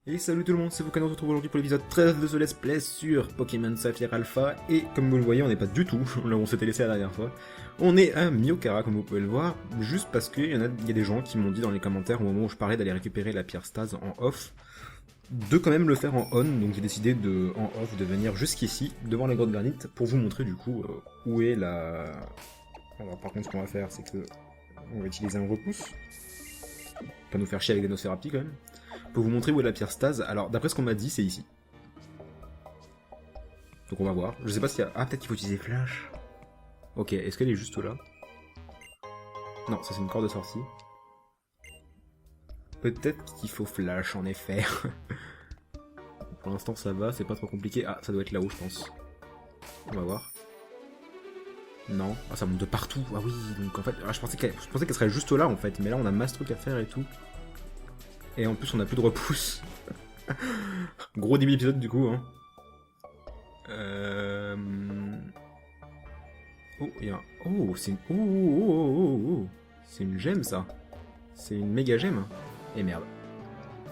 Et salut tout le monde, c'est Volcan, on se retrouve aujourd'hui pour l'épisode 13 de ce Let's Play sur Pokémon Saphir Alpha. Et comme vous le voyez, on n'est pas du tout là où on s'était laissé la dernière fois. On est à Myokara, comme vous pouvez le voir, juste parce qu'il y a des gens qui m'ont dit dans les commentaires au moment où je parlais d'aller récupérer la pierre Stase en off, de quand même le faire en on, donc j'ai décidé de, en off, de venir jusqu'ici, devant la grotte granite, pour vous montrer du coup où est la... Alors par contre ce qu'on va faire, c'est que on va utiliser un repousse, pas nous faire chier avec des Nosferapti quand même. Pour vous montrer où est la pierre Stase. Alors, d'après ce qu'on m'a dit, c'est ici. Donc on va voir. Je sais pas s'il y a... Ah, peut-être qu'il faut utiliser Flash. Ok, est-ce qu'elle est juste là? Non, ça c'est une corde de sortie. Peut-être qu'il faut Flash, en effet. Pour l'instant, ça va, c'est pas trop compliqué. Ah, ça doit être là-haut, je pense. On va voir. Non. Ah, ça monte de partout. Ah oui, donc en fait... Ah, je pensais qu'elle serait juste là, en fait. Mais là, on a masse truc à faire et tout. Et en plus, on a plus de repousse. Gros début d'épisode, du coup, hein. Oh, il y a un... Oh, c'est une... Oh. C'est une gemme, ça. C'est une méga gemme. Et merde.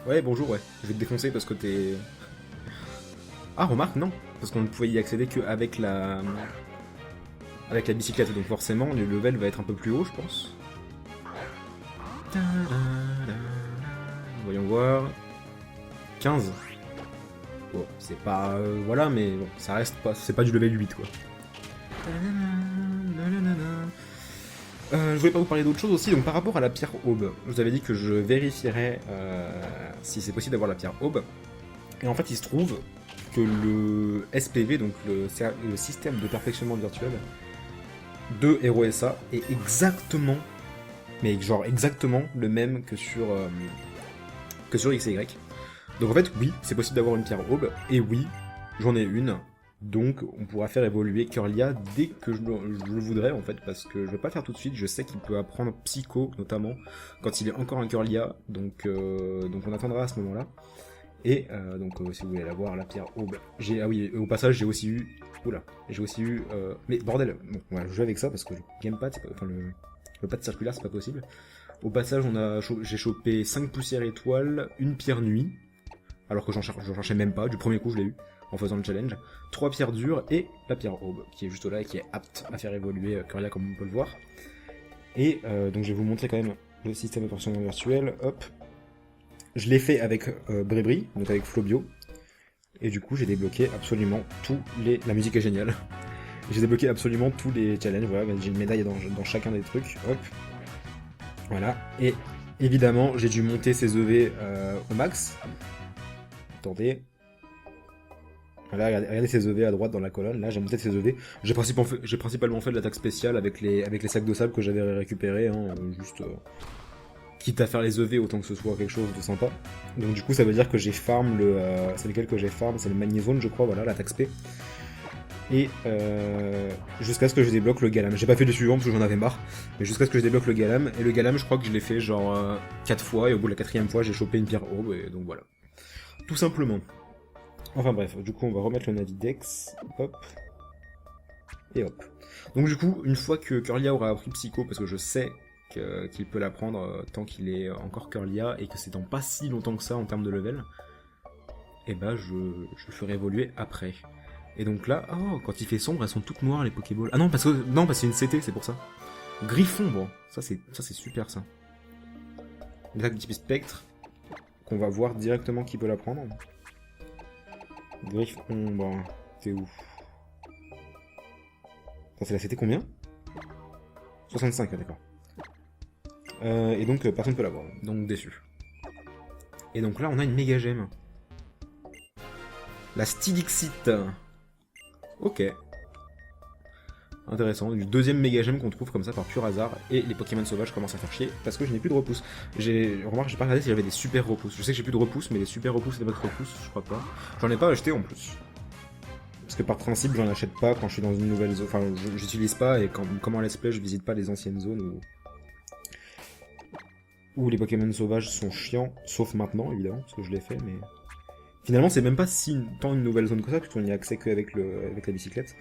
Ouais, bonjour, ouais. Je vais te défoncer parce que t'es... Ah, remarque, non. Parce qu'on ne pouvait y accéder qu'avec la... Avec la bicyclette, donc forcément, le level va être un peu plus haut, je pense. Voyons voir... 15. Bon, c'est pas... voilà, mais bon, ça reste pas... C'est pas du level 8, quoi. Je voulais pas vous parler d'autre chose aussi, donc par rapport à la pierre aube, je vous avais dit que je vérifierais si c'est possible d'avoir la pierre aube. Et en fait, il se trouve que le SPV, donc le système de perfectionnement virtuel de HeroSA, est exactement, mais genre exactement le même que sur XY. Donc en fait, oui, c'est possible d'avoir une pierre aube, et oui, j'en ai une. Donc on pourra faire évoluer Kirlia dès que je le voudrais en fait, parce que je vais pas le faire tout de suite, je sais qu'il peut apprendre Psycho notamment quand il est encore un Kirlia, donc on attendra à ce moment-là. Et si vous voulez la voir, la pierre aube, ah oui, au passage j'ai aussi eu... Oula, j'ai aussi eu... Mais bordel, bon, on va jouer avec ça parce que le gamepad, enfin le pad circulaire c'est pas possible. Au passage j'ai chopé 5 poussières étoiles, une pierre nuit, alors que j'en cherchais même pas, du premier coup je l'ai eu en faisant le challenge, 3 pierres dures et la pierre aube, qui est juste là et qui est apte à faire évoluer Kirlia comme on peut le voir. Et donc je vais vous montrer quand même le système de torsion virtuel, hop. Je l'ai fait avec Brébri, donc avec Flobio, et du coup j'ai débloqué absolument tous les... La musique est géniale. J'ai débloqué absolument tous les challenges, voilà, j'ai une médaille dans chacun des trucs, hop. Voilà, et évidemment j'ai dû monter ces EV au max. Attendez... Voilà, regardez ces EV à droite dans la colonne, là j'ai monté ces EV. J'ai principalement fait de l'attaque spéciale avec les sacs de sable que j'avais récupérés, hein, juste quitte à faire les EV autant que ce soit quelque chose de sympa. Donc du coup ça veut dire que j'ai farm c'est lequel que j'ai farm, c'est le magnézone je crois, voilà, l'attaque spé. Et jusqu'à ce que je débloque le Galam. J'ai pas fait le suivant parce que j'en avais marre, mais jusqu'à ce que je débloque le Galam. Et le Galam je crois que je l'ai fait genre 4 fois, et au bout de la 4ème fois j'ai chopé une pierre aube, et donc voilà. Tout simplement. Enfin bref, du coup on va remettre le Navidex, hop, et hop. Donc du coup, une fois que Kirlia aura appris Psycho, parce que je sais qu'il peut l'apprendre tant qu'il est encore Kirlia, et que c'est dans pas si longtemps que ça en termes de level, et bah je le ferai évoluer après. Et donc là, oh, quand il fait sombre, elles sont toutes noires les Pokéballs. Ah non, parce que c'est une CT, c'est pour ça. Griffon, bon, ça c'est super ça. L'attaque de type spectre, qu'on va voir directement qui peut l'apprendre. Griffon, bon, t'es où? Ça c'est la CT combien? 65, d'accord. Et donc personne ne peut l'avoir, donc déçu. Et donc là on a une méga gemme. La Stylixite. Ok. Intéressant, une deuxième méga gemme qu'on trouve comme ça par pur hasard, et les Pokémon sauvages commencent à faire chier parce que je n'ai plus de repousse. Remarque, j'ai pas regardé si j'avais des super repousses. Je sais que j'ai plus de repousse, mais les super repousses et les votre repousse, je crois pas. J'en ai pas acheté en plus. Parce que par principe, j'en achète pas quand je suis dans une nouvelle zone. Enfin, j'utilise pas, et comme en let's play, je visite pas les anciennes zones où les Pokémon sauvages sont chiants, sauf maintenant évidemment, parce que je l'ai fait, mais... Finalement, c'est même pas si tant une nouvelle zone que ça, puisqu'on n'y a accès qu'avec la bicyclette.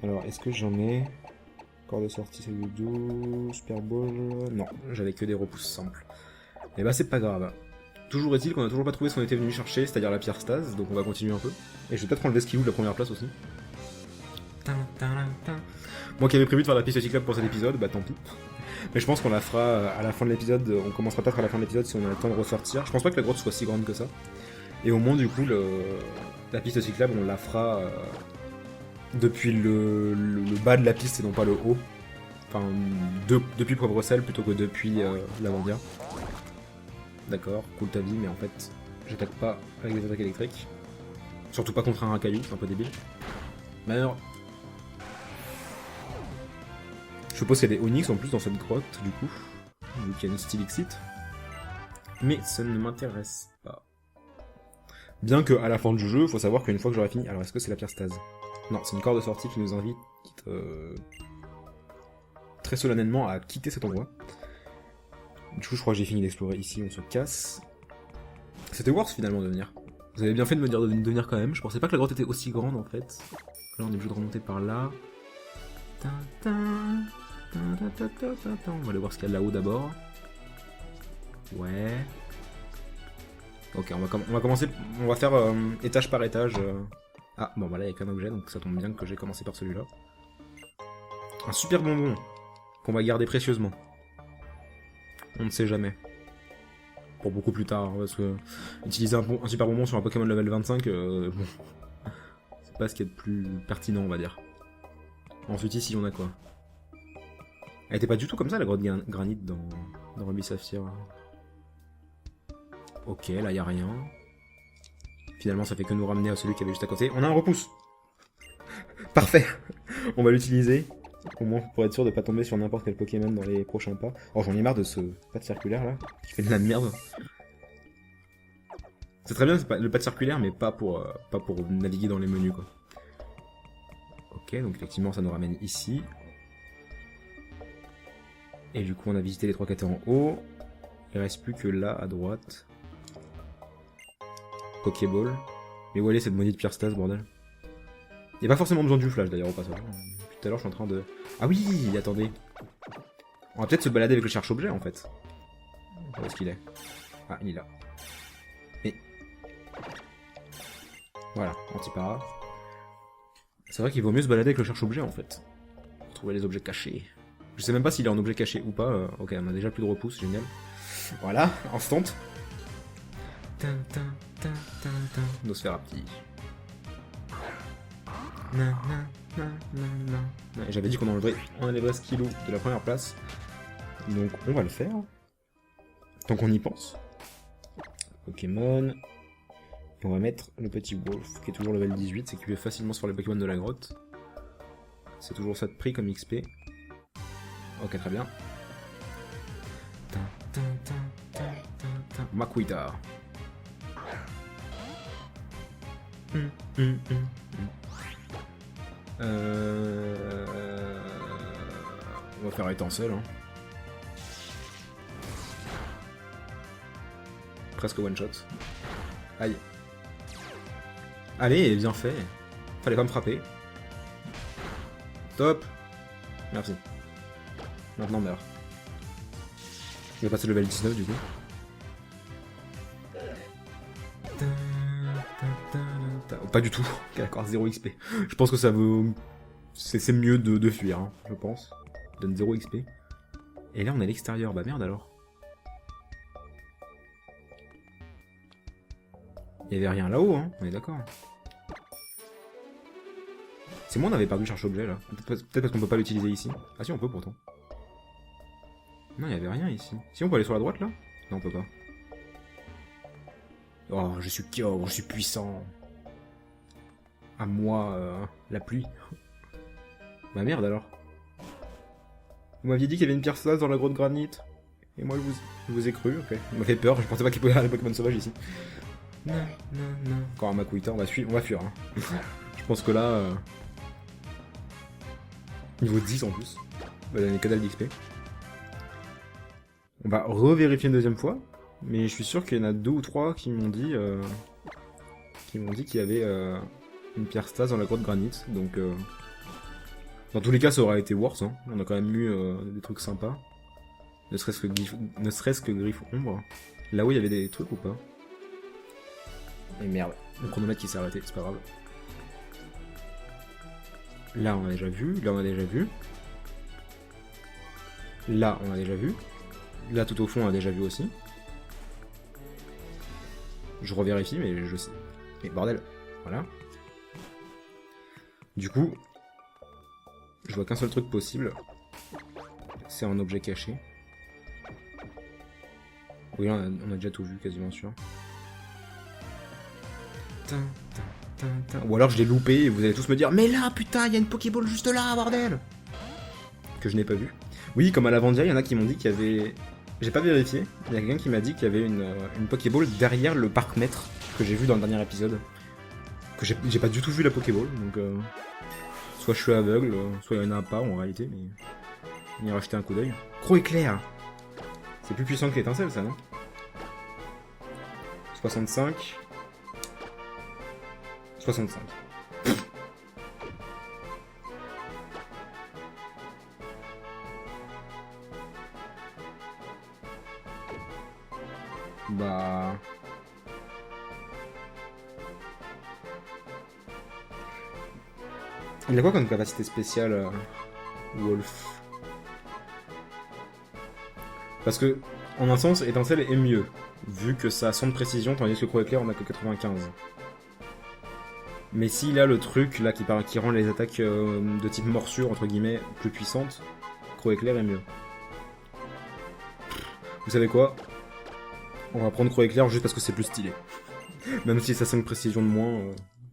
Alors, est-ce que j'en ai... Corps de sortie, c'est le dos... Super Ball... Non, j'avais que des repousses simples. Et bah c'est pas grave. toujours est-il qu'on a toujours pas trouvé ce qu'on était venu chercher, c'est-à-dire la pierre stase, donc on va continuer un peu. Et je vais peut-être enlever ce qui ouvre de la première place aussi. Moi qui avais prévu de faire la piste cyclable pour cet épisode, bah tant pis. Mais je pense qu'on la fera à la fin de l'épisode, on commencera peut-être à la fin de l'épisode si on a le temps de ressortir. Je pense pas que la grotte soit si grande que ça. Et au moins du coup, la piste cyclable, on la fera depuis le bas de la piste et non pas le haut. Enfin, depuis Poivre-Sel plutôt que depuis Lavandia. D'accord, cool ta vie, mais en fait, j'attaque pas avec des attaques électriques. Surtout pas contre un racaillou, c'est un peu débile. Mais alors... Je suppose qu'il y a des Onyx en plus dans cette grotte, du coup. Vu qu'il y a une Stylixite. Mais ça ne m'intéresse pas. Bien que à la fin du jeu, faut savoir qu'une fois que j'aurai fini... Alors, est-ce que c'est la pierre stase? Non, c'est une corde de sortie qui nous invite très solennellement à quitter cet endroit. Du coup, je crois que j'ai fini d'explorer ici, on se casse. C'était worth finalement de venir. Vous avez bien fait de me dire de venir quand même. Je pensais pas que la grotte était aussi grande en fait. Là, on est obligé de remonter par là. On va aller voir ce qu'il y a là-haut d'abord. Ouais. Ok, on va commencer. On va faire étage par étage. Ah, bon, bah là, il y a qu'un objet, donc ça tombe bien que j'ai commencé par celui-là. Un super bonbon qu'on va garder précieusement. On ne sait jamais. Pour beaucoup plus tard, parce que utiliser un super bonbon sur un Pokémon level 25, bon, c'est pas ce qu'il y a de plus pertinent, on va dire. Ensuite, ici, on a quoi? Elle était pas du tout comme ça, la grotte granite dans Ruby Saphir. Ok, là, y a rien. Finalement, ça fait que nous ramener à celui qui avait juste à côté. On a un repousse. Parfait. On va l'utiliser. Au moins pour être sûr de pas tomber sur n'importe quel Pokémon dans les prochains pas. Oh, j'en ai marre de ce pad circulaire là, qui fait de la merde. C'est très bien le pad circulaire, mais pas pour naviguer dans les menus quoi. Ok, donc effectivement ça nous ramène ici. Et du coup on a visité les 3 étaient en haut. Il reste plus que là à droite. Pokéball. Mais où elle est cette maudite pierre stase bordel? Y'a pas forcément besoin du flash d'ailleurs au passage. Tout à l'heure je suis en train de... Ah oui, attendez. On va peut-être se balader avec le cherche-objet en fait. Où est-ce qu'il est? Ah, il est là. Et... Voilà, anti-para. C'est vrai qu'il vaut mieux se balader avec le cherche-objet en fait. Pour trouver les objets cachés. Je sais même pas s'il est en objet caché ou pas. Ok, on a déjà plus de repousse, génial. Voilà, instant. Nosferapti. J'avais dit qu'on enlèverait ce kilo de la première place. Donc on va le faire. Tant qu'on y pense. Pokémon. Et on va mettre le petit Wolf qui est toujours level 18, c'est qu'il peut facilement se faire les Pokémon de la grotte. C'est toujours ça de prix comme XP. Ok, très bien. Makuita. On va faire étincelle. Hein. Presque one shot. Aïe. Allez, bien fait. Fallait pas me frapper. Top. Merci. Maintenant meurt. Il va passer le level 19 du coup. Oh, pas du tout. Ok, d'accord, 0 XP. Je pense que ça veut... C'est mieux de fuir, hein, je pense. Donne 0 XP. Et là on est à l'extérieur, bah merde alors. Il y avait rien là-haut, hein, on est d'accord. C'est moi on avait perdu le cherche-objet là. Peut-être parce qu'on peut pas l'utiliser ici. Ah si on peut pourtant. Non, il y avait rien ici. Si on peut aller sur la droite là? Non, on peut pas. Oh, je suis Kyogre, je suis puissant. À moi, la pluie. Bah merde alors. Vous m'aviez dit qu'il y avait une pierre stase dans la grotte granite. Et moi je vous ai cru, ok. Ça m'a fait peur, je pensais pas qu'il pouvait y avoir des Pokémon sauvages ici. Non. Encore un Makuita, on va fuir. Hein. Je pense que là... Niveau 10 en plus. On va donner que dalle d'XP. On va revérifier une deuxième fois. Mais je suis sûr qu'il y en a 2 ou 3 qui m'ont dit... qu'il y avait une pierre stase dans la grotte granite. Donc... Dans tous les cas, ça aurait été worse. Hein. On a quand même eu des trucs sympas. Ne serait-ce que Griffe Ombre. Là où il y avait des trucs ou pas? Et merde, le chronomètre qui s'est arrêté, c'est pas grave. Là on a déjà vu, là on a déjà vu. Là on a déjà vu. Là tout au fond on a déjà vu aussi. Je revérifie mais je sais. Mais bordel, voilà. Du coup, je vois qu'un seul truc possible. C'est un objet caché. Oui, on a déjà tout vu, quasiment sûr. Ou alors je l'ai loupé et vous allez tous me dire mais là putain, il y a une Pokéball juste là, bordel. Que je n'ai pas vu. Oui, comme à l'Avandia, il y en a qui m'ont dit qu'il y avait... J'ai pas vérifié, il y a quelqu'un qui m'a dit qu'il y avait une Pokéball derrière le parc-mètre que j'ai vu dans le dernier épisode. Que j'ai pas du tout vu la Pokéball, donc... Soit je suis aveugle, soit il y en a pas en réalité, mais... On ira jeter un coup d'œil. Croc éclair. C'est plus puissant que l'étincelle, ça, non? 65. 65. Bah... Il a quoi comme capacité spéciale, Wolf? Parce que, en un sens, étincelle est mieux, vu que ça a 100 de précision, tandis que Croc éclair on a que 95. Mais s'il a le truc là qui rend les attaques de type morsure, entre guillemets, plus puissantes, Croc éclair est mieux. Vous savez quoi? On va prendre Croc éclair juste parce que c'est plus stylé. Même si ça a 5 précision de moins,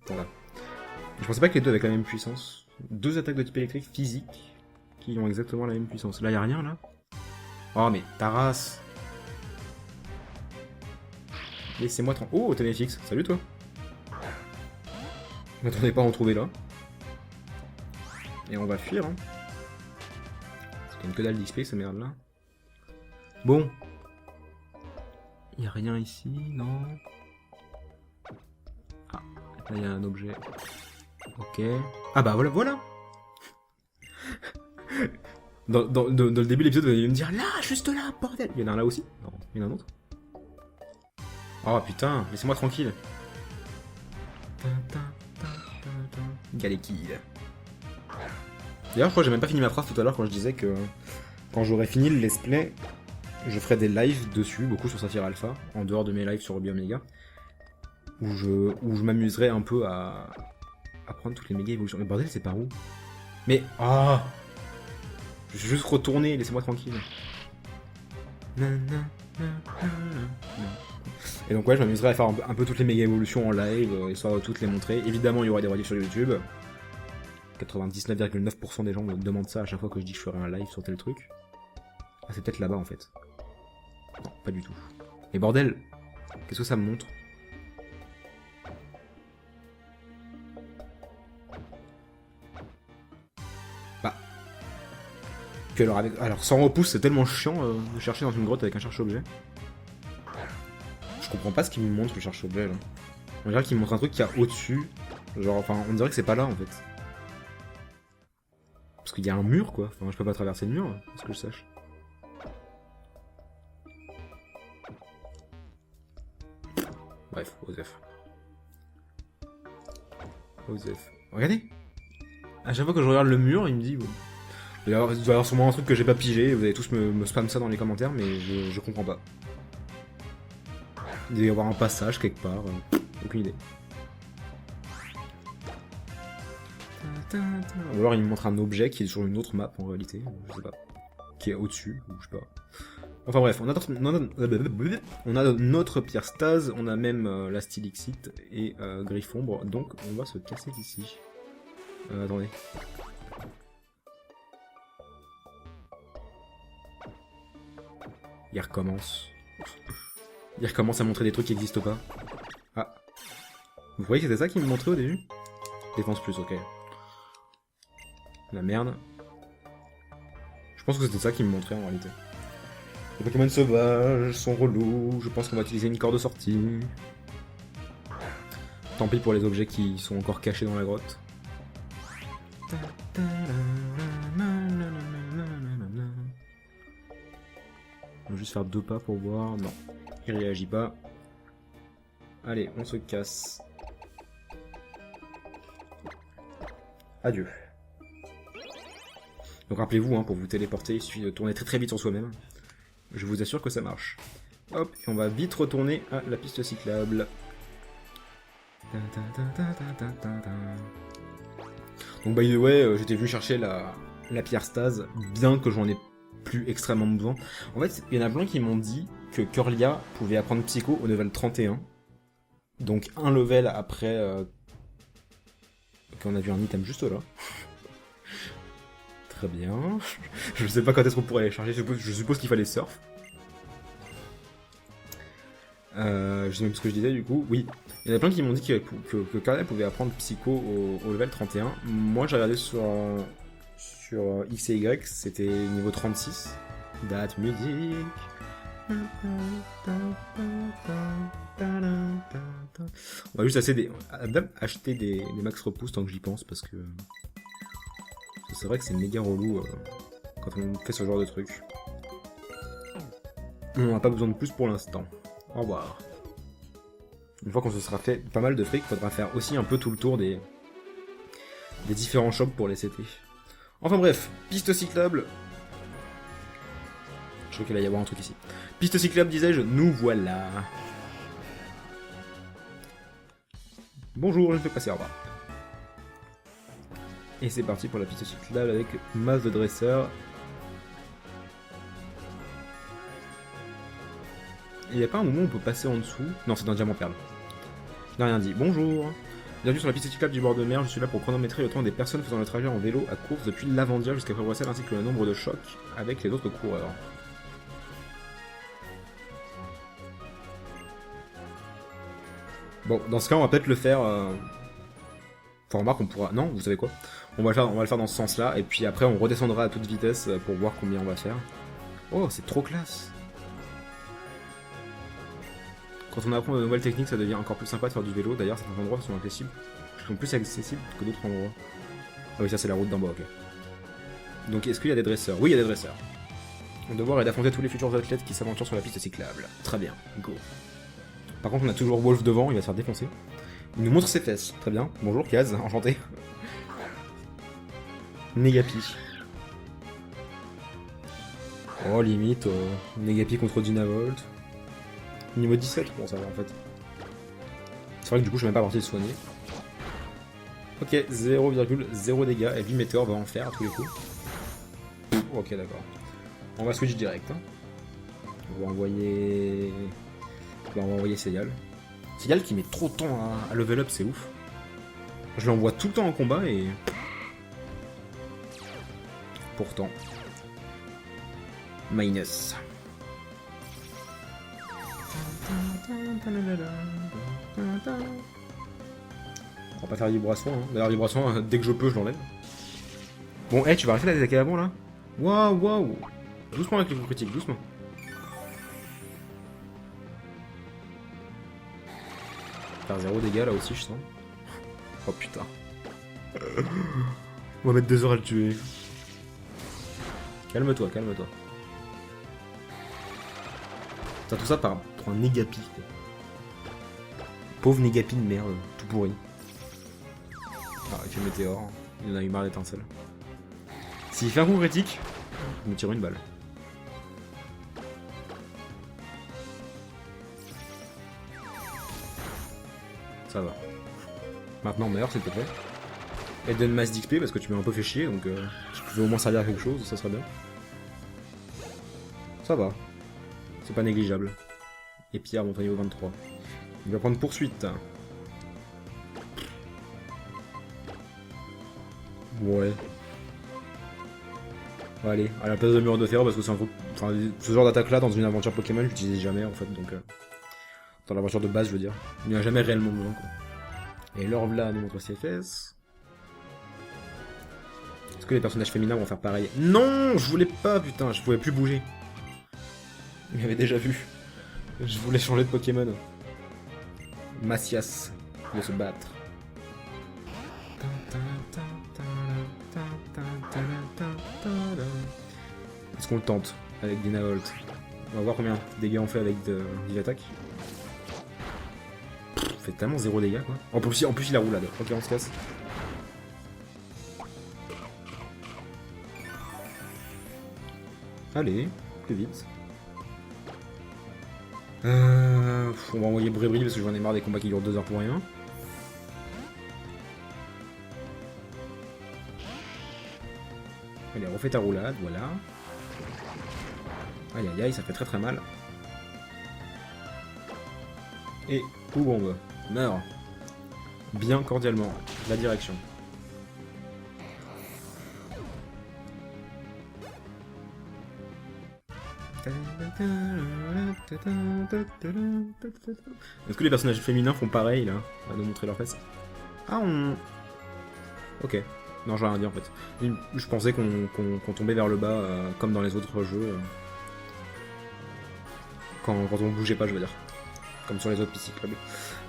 voilà. Je pensais pas que les deux avaient la même puissance. Deux attaques de type électrique physique qui ont exactement la même puissance. Là, y a rien là? Oh, mais ta race! Laissez-moi tranquille. Oh, Ténéfix, salut toi! Je m'attendais pas à en trouver là. Et on va fuir, hein. C'est une que dalle d'XP, cette merde là. Bon. Y a rien ici, non? Ah, là y a un objet. Ok. Ah bah voilà, voilà! Dans le début de l'épisode, vous allez me dire là, juste là, bordel! Il y en a un là aussi? Non, il y en a un autre? Oh putain, laissez-moi tranquille. Galékid. D'ailleurs, je crois que j'ai même pas fini ma phrase tout à l'heure quand je disais que quand j'aurai fini le let's play, je ferai des lives dessus, beaucoup sur Saphir Alpha, en dehors de mes lives sur Ruby Omega, où je m'amuserai un peu à prendre toutes les méga évolutions. Mais bordel, c'est par où? Mais ah, je vais juste retourner, laissez-moi tranquille. Et donc ouais, je m'amuserai à faire un peu toutes les méga évolutions en live, histoire de toutes les montrer. Évidemment, il y aura des rediffs sur YouTube. 99,9% des gens me demandent ça à chaque fois que je dis que je ferai un live sur tel truc. Ah, c'est peut-être là-bas en fait. Non, pas du tout. Mais bordel, qu'est-ce que ça me montre? Bah. Puis alors sans repousse, c'est tellement chiant de chercher dans une grotte avec un cherche-objet. Je comprends pas ce qu'il me montre le cherche-objet là. On dirait qu'il me montre un truc qu'il y a au-dessus. Genre, enfin, on dirait que c'est pas là en fait. Parce qu'il y a un mur quoi. Enfin, je peux pas traverser le mur, parce que je sache. Bref, Osef. Osef. Regardez! À chaque fois que je regarde le mur, il me dit bon. Il doit y avoir sûrement un truc que j'ai pas pigé, vous allez tous me spam ça dans les commentaires, mais je comprends pas. Il doit y avoir un passage quelque part, aucune idée. Ou alors il me montre un objet qui est sur une autre map en réalité, je sais pas. Qui est au-dessus, ou je sais pas. Enfin bref, on a notre pierre stase, on a même la stylixite et griffombre, donc on va se casser d'ici. Attendez. Il recommence. Il recommence à montrer des trucs qui n'existent pas. Ah. Vous voyez que c'était ça qu'il me montrait au début? Défense plus, ok. La merde. Je pense que c'était ça qu'il me montrait en réalité. Les Pokémon sauvages sont relous, je pense qu'on va utiliser une corde de sortie. Tant pis pour les objets qui sont encore cachés dans la grotte. On va juste faire 2 pas pour voir, non. Il réagit pas. Allez, on se casse. Adieu. Donc rappelez-vous, hein, pour vous téléporter, il suffit de tourner très très vite sur soi-même. Je vous assure que ça marche. Hop, et on va vite retourner à la piste cyclable. Donc by the way, j'étais venu chercher la pierre stase, bien que j'en ai plus extrêmement besoin. En fait, il y en a plein qui m'ont dit que Corlia pouvait apprendre Psycho au level 31. Donc un level après... Ok, on a vu un item juste là. Très bien. Je sais pas quand est-ce qu'on pourrait aller charger, je suppose qu'il fallait surf. Je sais même ce que je disais du coup. Oui, il y en a plein qui m'ont dit que Corlia pouvait apprendre Psycho au level 31. Moi j'ai regardé sur X et Y, c'était niveau 36. Date musique. On va juste acheter des max repousse tant que j'y pense parce que c'est vrai que c'est méga relou quand on fait ce genre de truc. On n'a pas besoin de plus pour l'instant. Au revoir. Une fois qu'on se sera fait pas mal de fric, faudra faire aussi un peu tout le tour des différents shops pour les CT. Enfin bref, piste cyclable. Je crois qu'il va y avoir un truc ici. Piste cyclable, disais-je, nous voilà. Bonjour, je ne fais passer, au revoir. Et c'est parti pour la piste cyclable avec masse de dresseurs. Il n'y a pas un moment où on peut passer en dessous? Non, c'est dans Diamant Perle. Je n'ai rien dit. Bonjour. Bienvenue sur la piste cyclable du bord de mer. Je suis là pour chronométrer le temps des personnes faisant le trajet en vélo à course depuis l'Avandia jusqu'à Bruxelles ainsi que le nombre de chocs avec les autres coureurs. Bon, dans ce cas, on va peut-être le faire... Enfin, remarque, on pourra... Non, vous savez quoi? On va le faire dans ce sens-là, et puis après, on redescendra à toute vitesse pour voir combien on va faire. Oh, c'est trop classe! Quand on apprend de nouvelles techniques, ça devient encore plus sympa de faire du vélo. D'ailleurs, certains endroits sont accessibles. Ils sont plus accessibles que d'autres endroits. Ah oui, ça c'est la route d'en bas, ok. Donc, est-ce qu'il y a des dresseurs? Oui, il y a des dresseurs. Mon devoir est d'affronter tous les futurs athlètes qui s'aventurent sur la piste cyclable. Très bien, go. Par contre, on a toujours Wolf devant, il va se faire défoncer. Il nous montre ses fesses. Très bien. Bonjour, Kaz, enchanté. Negapi. Oh, limite, Negapi contre Dynavolt. Niveau 17, bon ça va en fait. C'est vrai que du coup je suis même pas parti de soigner. Ok, 0,0 dégâts, et lui Météor va en faire à tous les coups. Ok d'accord. On va switch direct. Hein. On va envoyer... Seyal. Seyal qui met trop de temps à level up, c'est ouf. Je l'envoie tout le temps en combat et... Pourtant... Minus. On va pas faire vibration, hein. D'ailleurs vibration, dès que je peux je l'enlève. Bon, hey, tu vas arrêter d'attaquer avant là. Waouh, waouh. Doucement avec les coups critiques, doucement. Faire 0 dégâts là aussi je sens. Oh putain. On va mettre 2 heures à le tuer. Calme-toi, calme-toi. T'as tout ça pour un Negapi. Quoi. Pauvre Negapi de merde, tout pourri. Ah, avec le météore, il en a eu marre d'étincelles. S'il fait un coup critique, il me tire une balle. Ça va. Maintenant, meurs s'il te plaît. Et donne masse d'XP parce que tu m'as un peu fait chier, donc si tu veux au moins servir à quelque chose, ça serait bien. Ça va. C'est pas négligeable. Et Pierre monte au niveau 23. Il va prendre poursuite. Ouais. Allez, à la place de mur de fer, parce que c'est un truc... Enfin, ce genre d'attaque là dans une aventure Pokémon, je l'utilise jamais en fait, donc... Dans l'aventure de base, je veux dire. Il n'y a jamais réellement besoin, quoi. Et l'orbe là nous montre ses fesses. Est-ce que les personnages féminins vont faire pareil? Non, je voulais pas, putain, je pouvais plus bouger. Il m'avait déjà vu. Je voulais changer de Pokémon. Macias de se battre. Est-ce qu'on le tente avec Dynavolt? On va voir combien de dégâts on fait avec des attaques. On fait tellement 0 dégâts quoi. En plus il a roulade. Ok, on se casse. Allez, plus vite. On va envoyer Brébri parce que j'en ai marre des combats qui durent 2 heures pour rien. Allez, refais ta roulade, voilà. Aïe aïe aïe, ça fait très très mal. Et coup bombe, meurs. Bien cordialement, la direction. Est-ce que les personnages féminins font pareil là, à nous montrer leurs fesses? Ah on... Ok. Non, j'ai rien dit en fait. Je pensais qu'on tombait vers le bas comme dans les autres jeux. Quand on bougeait pas, je veux dire. Comme sur les autres PC Club.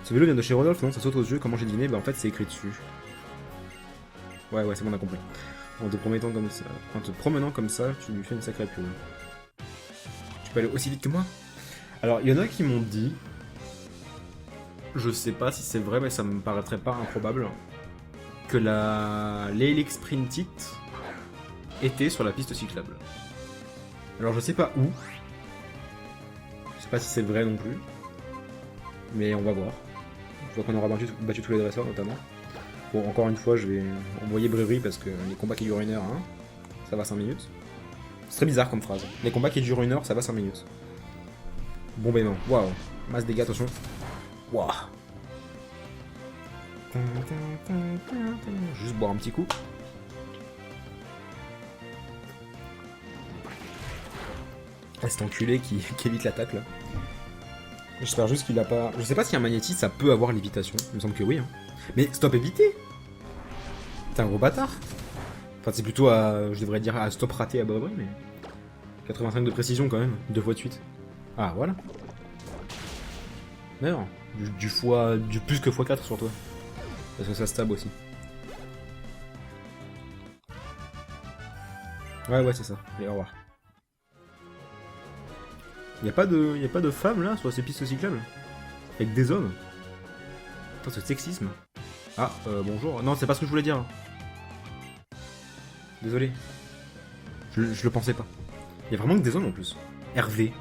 Ce vélo vient de chez Rodolphe, non? Ça saute aux yeux, comment j'ai deviné? Bah en fait c'est écrit dessus. Ouais, c'est bon, on a compris. En te promenant comme ça, tu lui fais une sacrée pub. Tu peux aller aussi vite que moi? Alors, il y en a qui m'ont dit... Je sais pas si c'est vrai, mais ça me paraîtrait pas improbable. Que l'Helix Sprintit était sur la piste cyclable. Alors je sais pas où. Je sais pas si c'est vrai non plus. Mais on va voir. Je vois qu'on aura battu tous les dresseurs notamment. Bon, encore une fois, je vais envoyer Bréverie parce que les combats qui durent 1 heure, hein, ça va 5 minutes. C'est très bizarre comme phrase. Les combats qui durent 1 heure, ça va 5 minutes. Bon ben non. Waouh. Masse dégâts, attention. Waouh. Juste boire un petit coup. Ah, cet enculé qui évite l'attaque là. J'espère juste qu'il a pas... Je sais pas si un magnétisme ça peut avoir lévitation. Il me semble que oui. Hein. Mais stop éviter. T'es un gros bâtard. Enfin c'est plutôt à... Je devrais dire à stop raté à Bobry, mais... 85 de précision quand même. 2 fois de suite. Ah voilà. D'ailleurs, du plus que x4 sur toi. Parce que ça stab aussi. Ouais, c'est ça. Allez, au revoir. Y'a pas de femmes là sur ces pistes cyclables? Avec des hommes? Putain, ce sexisme. Ah, bonjour. Non, c'est pas ce que je voulais dire. Désolé. Je le pensais pas. Y'a vraiment que des hommes en plus. Hervé.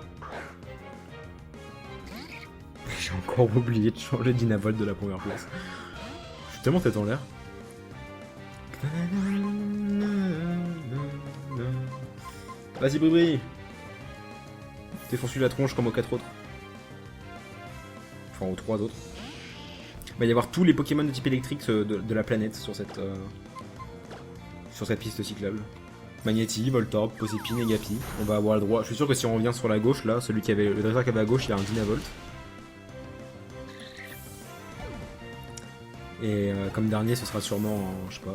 J'ai encore oublié de changer d'Inavolt de la première place. Je suis tellement tête en l'air. Vas-y, Bribri. Défonce-lui la tronche comme aux 4 autres. Enfin, aux 3 autres. Il va y avoir tous les Pokémon de type électrique de la planète sur cette piste cyclable. Magnéti, Voltorb, Posépine et Gapi. On va avoir le droit. Je suis sûr que si on revient sur la gauche, là, le dresseur qui avait à gauche, il a un Dynavolt. Et comme dernier, ce sera sûrement, je sais pas...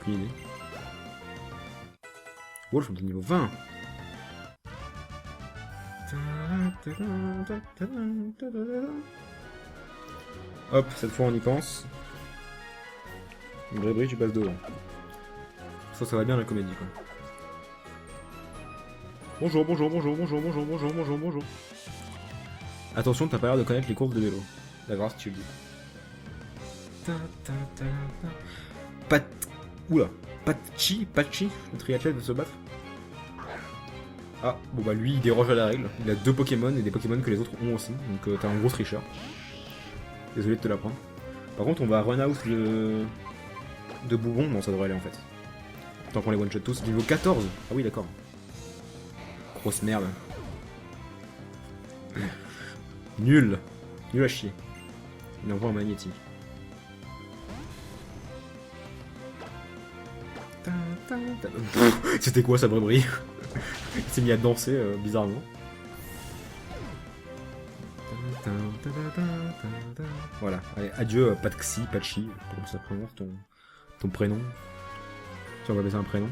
aucune idée. Wolf, on est niveau 20. Hop, cette fois on y pense. Brébri, tu passes devant. Ça va bien la comédie quoi. Bonjour. Attention, t'as pas l'air de connaître les courses de vélo. D'accord, si tu le dis. Oula. Patchi, le triathlète veut se battre. Ah, bon bah lui il déroge à la règle. Il a 2 Pokémon et des Pokémon que les autres ont aussi. Donc t'es un gros tricheur. Désolé de te l'apprendre. Par contre on va run out de Boubon. Non, ça devrait aller en fait. Tant qu'on les one-shot tous. Niveau 14. Ah oui, d'accord. Grosse merde. Nul à chier. Il envoie un magnétique. C'était quoi ça, Brébri? Il s'est mis à danser bizarrement. Voilà, allez, adieu Patxi, comment ça prononce ton prénom? Si on va baisser un prénom.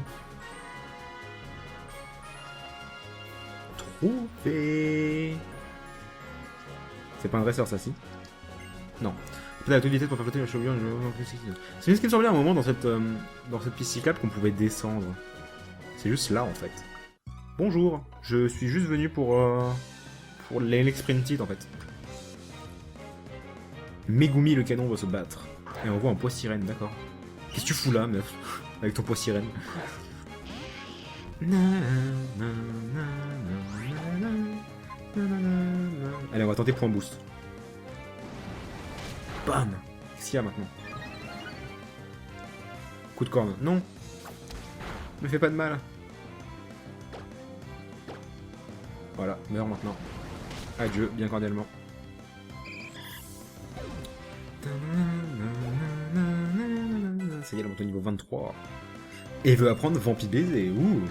Trouvé. C'est pas un dresseur ça, si? Non. Peut-être à toute vitesse pour faire flotter la cheville. C'est juste qu'il me semblait à un moment dans cette piste cyclable qu'on pouvait descendre. C'est juste là en fait. Bonjour, je suis juste venu pour l'Elexprinted en fait. Megumi le canon va se battre. Et on voit un poids sirène, d'accord. Qu'est-ce que tu fous là, meuf? Avec ton poids sirène. Allez, on va tenter point boost. Bam! Qu'est-ce qu'il y a maintenant? Coup de corne. Non! Me fais pas de mal. Voilà, meurs maintenant. Adieu, bien cordialement. Ça y est, elle monte au niveau 23. Et veut apprendre Vampi Baiser. Ouh!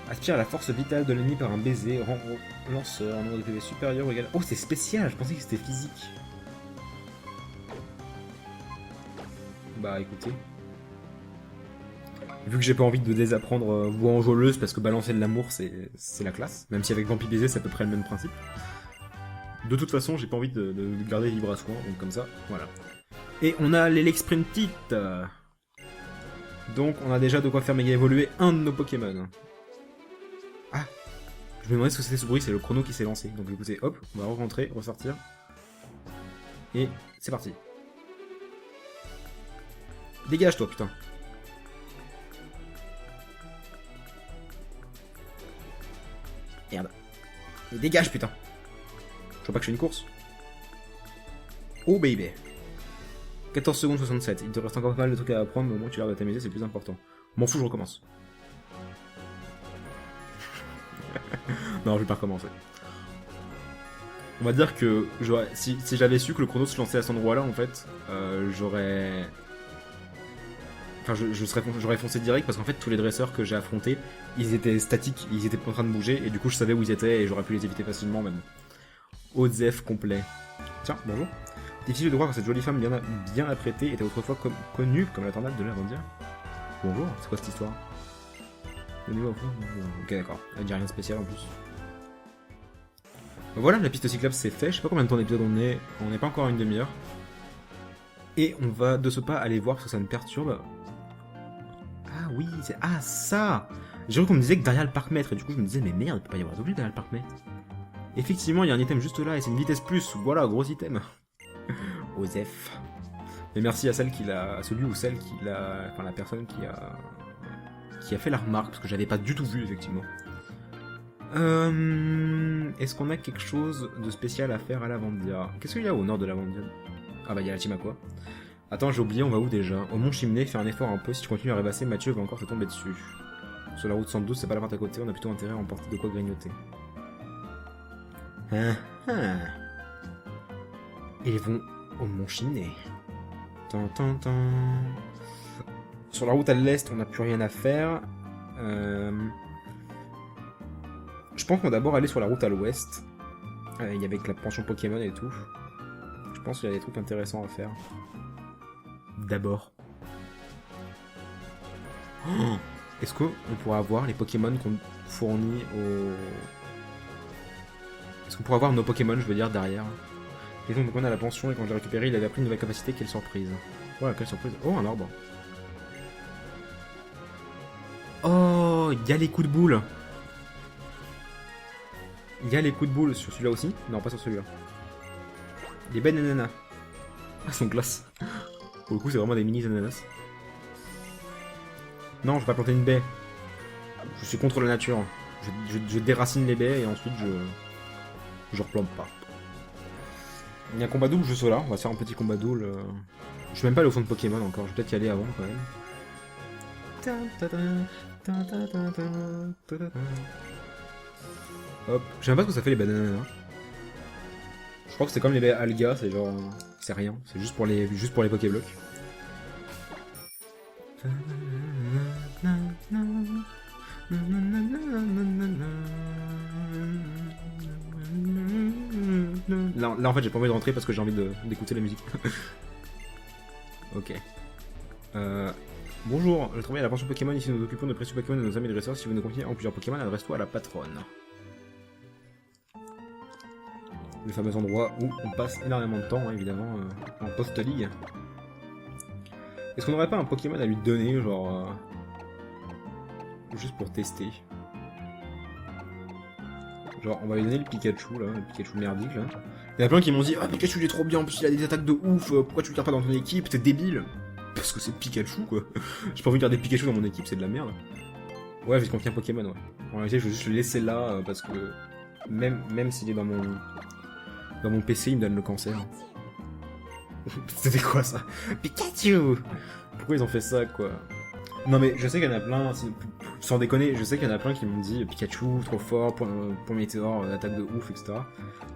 Aspire à la force vitale de l'ennemi par un baiser, rend au lanceur un nombre de PV supérieur ou égal. Oh, c'est spécial, je pensais que c'était physique. Bah écoutez. Vu que j'ai pas envie de désapprendre voix enjôleuse parce que balancer de l'amour c'est la classe, même si avec Vampi Baiser c'est à peu près le même principe. De toute façon, j'ai pas envie de garder libre à soin, donc comme ça, voilà. Et on a l'Elexprinted. Donc on a déjà de quoi faire méga évoluer un de nos Pokémon. Ah, je me demandais ce que c'était ce bruit, c'est le chrono qui s'est lancé. Donc écoutez, hop, on va re-rentrer, ressortir. Et c'est parti. Dégage toi, putain. Merde. Et dégage, putain. Je vois pas que je fais une course. Oh baby. 14 secondes 67. Il te reste encore pas mal de trucs à apprendre, mais au moins tu as l'air de t'amuser, c'est le plus important. M'en fous, je recommence. Non, je vais pas recommencer. On va dire que si j'avais su que le chrono se lançait à cet endroit-là, en fait, j'aurais... Enfin, j'aurais foncé direct parce qu'en fait, tous les dresseurs que j'ai affrontés, ils étaient statiques, ils étaient pas en train de bouger, et du coup, je savais où ils étaient et j'aurais pu les éviter facilement, même. Odzef complet. Tiens, bonjour. Difficile de croire que cette jolie femme bien apprêtée était autrefois connue comme la tornade de l'Avandia. Bonjour, c'est quoi cette histoire? Ok, d'accord. Elle dit rien de spécial en plus. Voilà, la piste cyclable c'est fait. Je sais pas combien de temps d'épisode on est. On n'est pas encore à une demi-heure. Et on va de ce pas aller voir parce que ça me perturbe. Ah oui, c'est... Ah ça! J'ai cru qu'on me disait que derrière le parc-mètre. Et du coup je me disais, mais merde, il peut pas y avoir d'objet derrière le parc-mètre. Effectivement, il y a un item juste là et c'est une vitesse plus. Voilà, gros item. Osef. Et merci à celui ou celle qui l'a... Enfin, la personne qui a fait la remarque, parce que j'avais pas du tout vu, effectivement. Est-ce qu'on a quelque chose de spécial à faire à l'Avandia? Qu'est-ce qu'il y a au nord de l'Avandia? Ah bah il y a la Timakwa. Attends, j'ai oublié, on va où déjà? Au Mont Chimney, fais un effort un peu, si tu continues à rêvasser, Mathieu va encore te tomber dessus. Sur la route 112, c'est pas la porte à côté, on a plutôt intérêt à emporter de quoi grignoter. Ils vont au Mont Chimney. Sur la route à l'est, on n'a plus rien à faire. Je pense qu'on va d'abord aller sur la route à l'ouest. Avec la pension Pokémon et tout. Je pense qu'il y a des trucs intéressants à faire. D'abord. Oh, est-ce qu'on pourra avoir les Pokémon qu'on fournit au... Est-ce qu'on pourra avoir nos Pokémon, je veux dire, derrière? Et donc on a la pension et quand je l'ai récupéré, il avait appris une nouvelle capacité, quelle surprise. Voilà, quelle surprise. Oh, un arbre. Oh, il y a les coups de boule. Il y a les coups de boule sur celui-là aussi. Non, pas sur celui-là. Les belles ananas. Ah, elles sont classe. Pour le coup, c'est vraiment des mini ananas. Non, je vais pas planter une baie. Je suis contre la nature. Je déracine les baies et ensuite je replante pas. Il y a un combat double juste là. On va se faire un petit combat double. Je suis même pas allé au fond de Pokémon encore. Je vais peut-être y aller avant quand même. Hop. Je sais même pas ce que ça fait les bananes. Je crois que c'est comme les baies alga, c'est genre... C'est rien, c'est juste pour les Pokéblocs. Là en fait j'ai pas envie de rentrer parce que j'ai envie d'écouter la musique. Ok. Bonjour, je travaille à la pension Pokémon, ici nous occupons de précieux Pokémon de nos amis dresseurs. Si vous nous confiez en plusieurs Pokémon, adresse-toi à la patronne. Le fameux endroit où on passe énormément de temps, hein, évidemment, en post-ligue. Est-ce qu'on n'aurait pas un Pokémon à lui donner, genre... juste pour tester. Genre, on va lui donner le Pikachu, là, le Pikachu merdique, là. Il y en a plein qui m'ont dit « Ah, Pikachu, il est trop bien, en plus il a des attaques de ouf, pourquoi tu le gardes pas dans ton équipe, t'es débile !» Parce que c'est Pikachu, quoi. J'ai pas envie de garder Pikachu dans mon équipe, c'est de la merde. Ouais, je vais confier un Pokémon, ouais. En réalité, je vais juste le laisser là, parce que... Même s'il est dans mon PC, il me donne le cancer. C'était quoi, ça? Pikachu! Pourquoi ils ont fait ça, quoi? Non mais je sais qu'il y en a plein, sans déconner, je sais qu'il y en a plein qui m'ont dit Pikachu, trop fort, point météore, attaque de ouf, etc.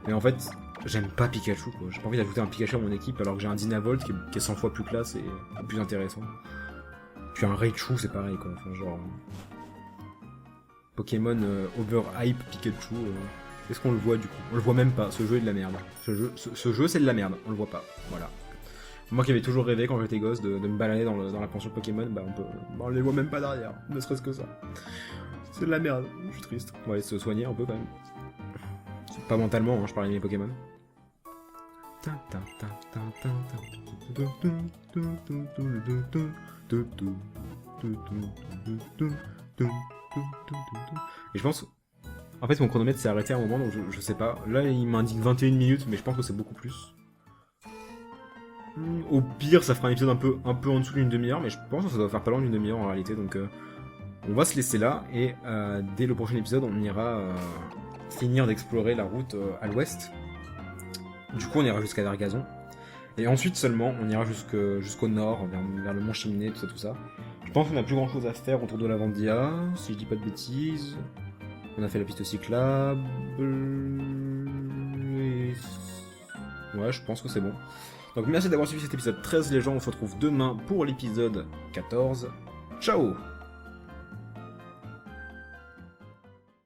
Mais en fait, j'aime pas Pikachu, quoi. J'ai pas envie d'ajouter un Pikachu à mon équipe alors que j'ai un Dynavolt qui est 100 fois plus classe et plus intéressant. Puis un Raichu, c'est pareil, quoi. Enfin, genre... Pokémon overhype Pikachu, est-ce qu'on le voit du coup? On le voit même pas, ce jeu est de la merde. Ce jeu c'est de la merde, on le voit pas, voilà. Moi qui avais toujours rêvé quand j'étais gosse de me balader dans la pension Pokémon, bah on les voit même pas derrière, ne serait-ce que ça. C'est de la merde, je suis triste. On va aller se soigner un peu quand même. Pas mentalement, hein, je parlais de mes Pokémon. Et je pense... En fait mon chronomètre s'est arrêté à un moment, donc je sais pas. Là il m'indique 21 minutes, mais je pense que c'est beaucoup plus. Au pire, ça fera un épisode un peu en dessous d'une demi-heure, mais je pense que ça doit faire pas loin d'une demi-heure en réalité, donc on va se laisser là, et dès le prochain épisode, on ira finir d'explorer la route à l'ouest. Du coup, on ira jusqu'à Vergazon, et ensuite seulement, on ira jusqu'au nord, vers le mont Chimney, tout ça. Je pense qu'on a plus grand chose à faire autour de la Vandia, si je dis pas de bêtises. On a fait la piste cyclable... Ouais, je pense que c'est bon. Donc merci d'avoir suivi cet épisode 13 les gens, on se retrouve demain pour l'épisode 14. Ciao!